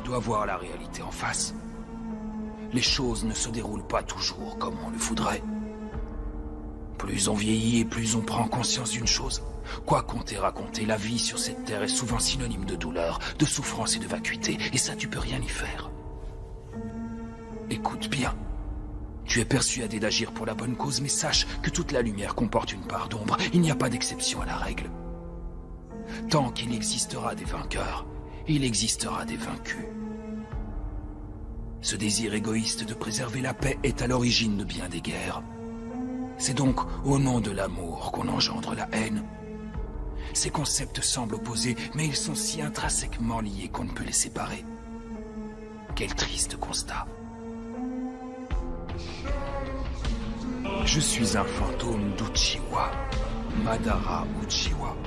dois voir la réalité en face. Les choses ne se déroulent pas toujours comme on le voudrait. Plus on vieillit et plus on prend conscience d'une chose. Quoi qu'on t'ait raconté, la vie sur cette terre est souvent synonyme de douleur, de souffrance et de vacuité, et ça tu peux rien y faire. Écoute bien. Tu es persuadé d'agir pour la bonne cause, mais sache que toute la lumière comporte une part d'ombre. Il n'y a pas d'exception à la règle. Tant qu'il existera des vainqueurs, il existera des vaincus. Ce désir égoïste de préserver la paix est à l'origine de bien des guerres. C'est donc au nom de l'amour qu'on engendre la haine. Ces concepts semblent opposés, mais ils sont si intrinsèquement liés qu'on ne peut les séparer. Quel triste constat. Je suis un fantôme d'Uchiwa, Madara Uchiwa.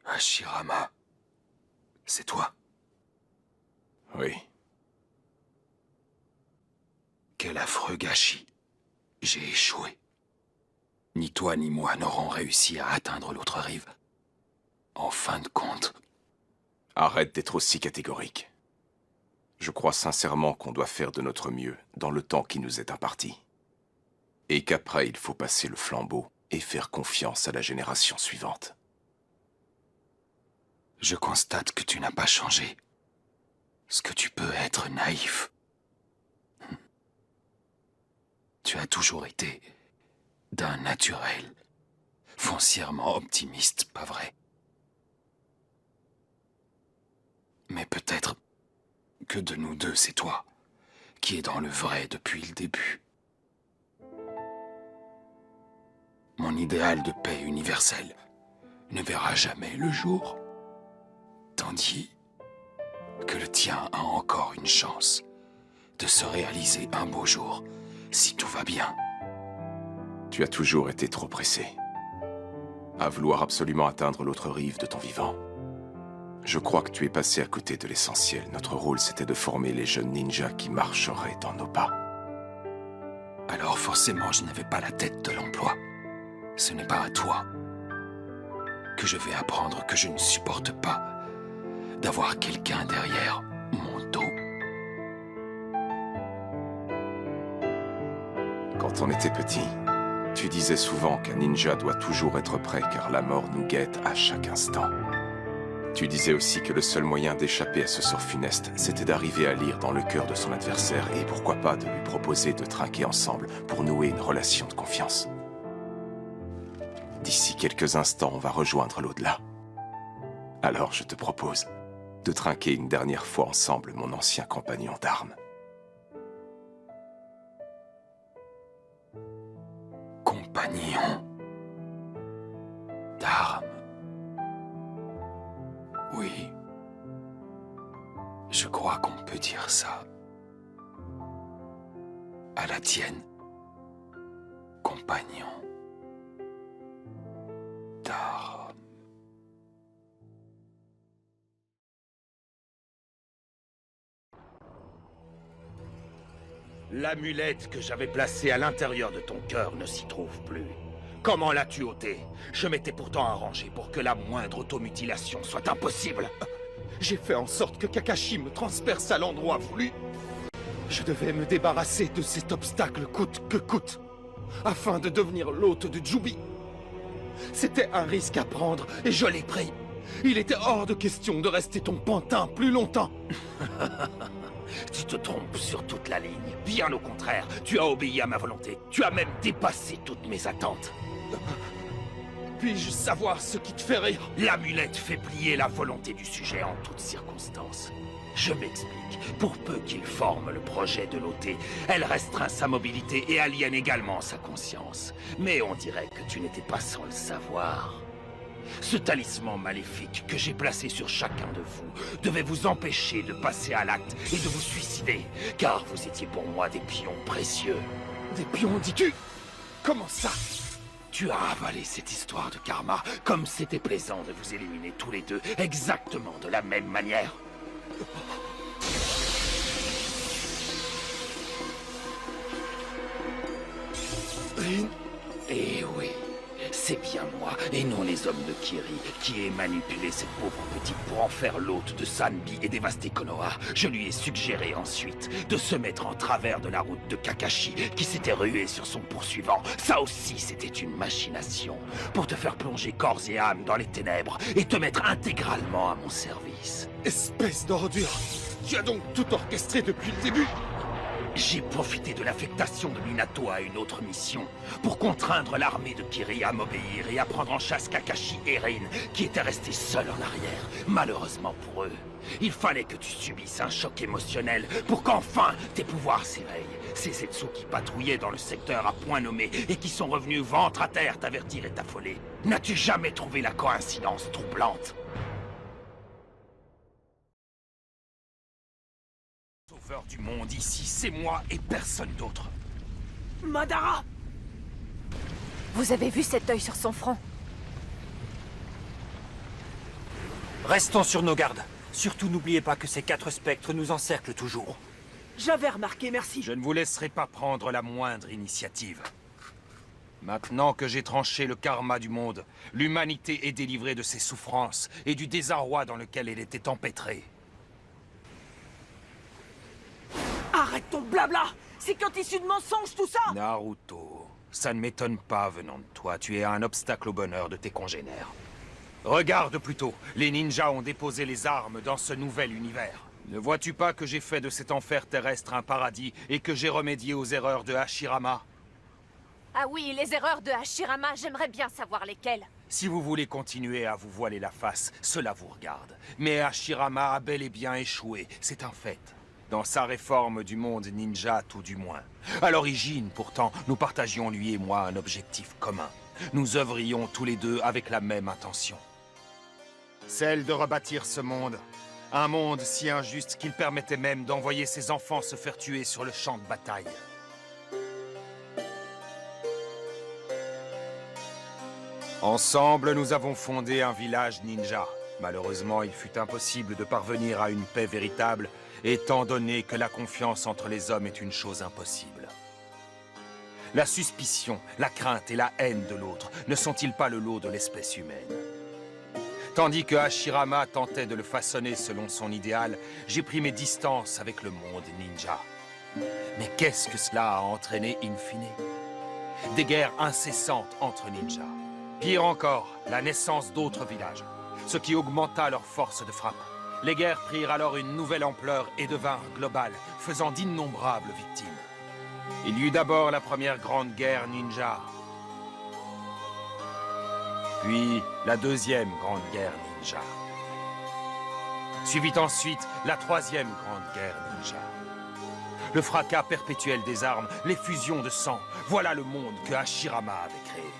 Hashirama, c'est toi? Oui. Quel affreux gâchis. J'ai échoué. Ni toi ni moi n'aurons réussi à atteindre l'autre rive. En fin de compte... Arrête d'être aussi catégorique. Je crois sincèrement qu'on doit faire de notre mieux dans le temps qui nous est imparti. Et qu'après, il faut passer le flambeau et faire confiance à la génération suivante. Je constate que tu n'as pas changé. Ce que tu peux être naïf. Tu as toujours été d'un naturel, foncièrement optimiste, pas vrai? Mais peut-être que de nous deux, c'est toi qui es dans le vrai depuis le début. Mon idéal de paix universelle ne verra jamais le jour. Tandis que le tien a encore une chance de se réaliser un beau jour, si tout va bien. Tu as toujours été trop pressé, à vouloir absolument atteindre l'autre rive de ton vivant. Je crois que tu es passé à côté de l'essentiel. Notre rôle, c'était de former les jeunes ninjas qui marcheraient dans nos pas. Alors forcément, je n'avais pas la tête de l'emploi. Ce n'est pas à toi que je vais apprendre que je ne supporte pas d'avoir quelqu'un derrière mon dos. Quand on était petit, tu disais souvent qu'un ninja doit toujours être prêt car la mort nous guette à chaque instant. Tu disais aussi que le seul moyen d'échapper à ce sort funeste, c'était d'arriver à lire dans le cœur de son adversaire et pourquoi pas de lui proposer de trinquer ensemble pour nouer une relation de confiance. D'ici quelques instants, on va rejoindre l'au-delà. Alors je te propose de trinquer une dernière fois ensemble, mon ancien compagnon d'armes. Compagnon d'armes. Oui, je crois qu'on peut dire ça. À la tienne, compagnon d'armes. L'amulette que j'avais placée à l'intérieur de ton cœur ne s'y trouve plus. Comment l'as-tu ôtée? Je m'étais pourtant arrangé pour que la moindre automutilation soit impossible. J'ai fait en sorte que Kakashi me transperce à l'endroit voulu. Je devais me débarrasser de cet obstacle coûte que coûte, afin de devenir l'hôte de Jubi. C'était un risque à prendre, et je l'ai pris. Il était hors de question de rester ton pantin plus longtemps. Tu te trompes sur toute la ligne. Bien au contraire, tu as obéi à ma volonté. Tu as même dépassé toutes mes attentes. Puis-je savoir ce qui te fait rire? L'amulette fait plier la volonté du sujet en toutes circonstances. Je m'explique. Pour peu qu'il forme le projet de l'ôter, elle restreint sa mobilité et aliène également sa conscience. Mais on dirait que tu n'étais pas sans le savoir. Ce talisman maléfique que j'ai placé sur chacun de vous devait vous empêcher de passer à l'acte et de vous suicider, car vous étiez pour moi des pions précieux. Des pions, dis-tu? Comment ça? Tu as avalé cette histoire de karma, comme c'était plaisant de vous éliminer tous les deux, exactement de la même manière. Rin. Eh oui, c'est bien moi, et non les hommes de Kiri, qui ai manipulé cette pauvre petite pour en faire l'hôte de Sanbi et dévaster Konoha. Je lui ai suggéré ensuite de se mettre en travers de la route de Kakashi, qui s'était rué sur son poursuivant. Ça aussi, c'était une machination, pour te faire plonger corps et âme dans les ténèbres, et te mettre intégralement à mon service. Espèce d'ordure. Tu as donc tout orchestré depuis le début? J'ai profité de l'affectation de Minato à une autre mission pour contraindre l'armée de Kiri à m'obéir et à prendre en chasse Kakashi et Rin, qui étaient restés seuls en arrière, malheureusement pour eux. Il fallait que tu subisses un choc émotionnel pour qu'enfin tes pouvoirs s'éveillent. Ces Zetsu qui patrouillaient dans le secteur à point nommé et qui sont revenus ventre à terre t'avertir et t'affoler. N'as-tu jamais trouvé la coïncidence troublante? Sauveur du monde ici, c'est moi et personne d'autre. Madara! Vous avez vu cet œil sur son front? Restons sur nos gardes. Surtout n'oubliez pas que ces 4 spectres nous encerclent toujours. J'avais remarqué, merci. Je ne vous laisserai pas prendre la moindre initiative. Maintenant que j'ai tranché le karma du monde, l'humanité est délivrée de ses souffrances et du désarroi dans lequel elle était empêtrée. Arrête ton blabla! C'est quand issu de mensonges tout ça! Naruto, ça ne m'étonne pas venant de toi, tu es un obstacle au bonheur de tes congénères. Regarde plutôt, les ninjas ont déposé les armes dans ce nouvel univers. Ne vois-tu pas que j'ai fait de cet enfer terrestre un paradis et que j'ai remédié aux erreurs de Hashirama? Ah oui, les erreurs de Hashirama, j'aimerais bien savoir lesquelles. Si vous voulez continuer à vous voiler la face, cela vous regarde. Mais Hashirama a bel et bien échoué, c'est un fait. Dans sa réforme du monde ninja, tout du moins. À l'origine, pourtant, nous partagions, lui et moi, un objectif commun. Nous œuvrions tous les deux avec la même intention. Celle de rebâtir ce monde. Un monde si injuste qu'il permettait même d'envoyer ses enfants se faire tuer sur le champ de bataille. Ensemble, nous avons fondé un village ninja. Malheureusement, il fut impossible de parvenir à une paix véritable, étant donné que la confiance entre les hommes est une chose impossible. La suspicion, la crainte et la haine de l'autre ne sont-ils pas le lot de l'espèce humaine? Tandis que Hashirama tentait de le façonner selon son idéal, j'ai pris mes distances avec le monde ninja. Mais qu'est-ce que cela a entraîné in fine? Des guerres incessantes entre ninjas. Pire encore, la naissance d'autres villages, ce qui augmenta leur force de frappe. Les guerres prirent alors une nouvelle ampleur et devinrent globales, faisant d'innombrables victimes. Il y eut d'abord la première grande guerre ninja, puis la deuxième grande guerre ninja. Suivit ensuite la troisième grande guerre ninja. Le fracas perpétuel des armes, les fusions de sang, voilà le monde que Hashirama avait créé.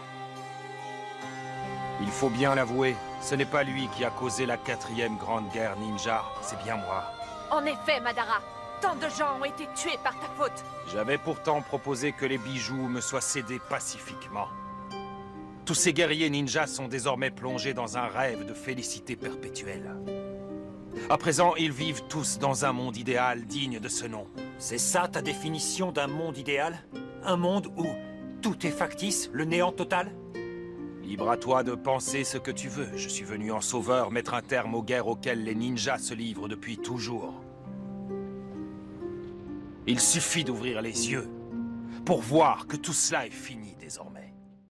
Il faut bien l'avouer, ce n'est pas lui qui a causé la quatrième grande guerre ninja, c'est bien moi. En effet, Madara, tant de gens ont été tués par ta faute. J'avais pourtant proposé que les bijoux me soient cédés pacifiquement. Tous ces guerriers ninjas sont désormais plongés dans un rêve de félicité perpétuelle. À présent, ils vivent tous dans un monde idéal digne de ce nom. C'est ça ta définition d'un monde idéal? Un monde où tout est factice, le néant total? Libre à toi de penser ce que tu veux. Je suis venu en sauveur mettre un terme aux guerres auxquelles les ninjas se livrent depuis toujours. Il suffit d'ouvrir les yeux pour voir que tout cela est fini désormais.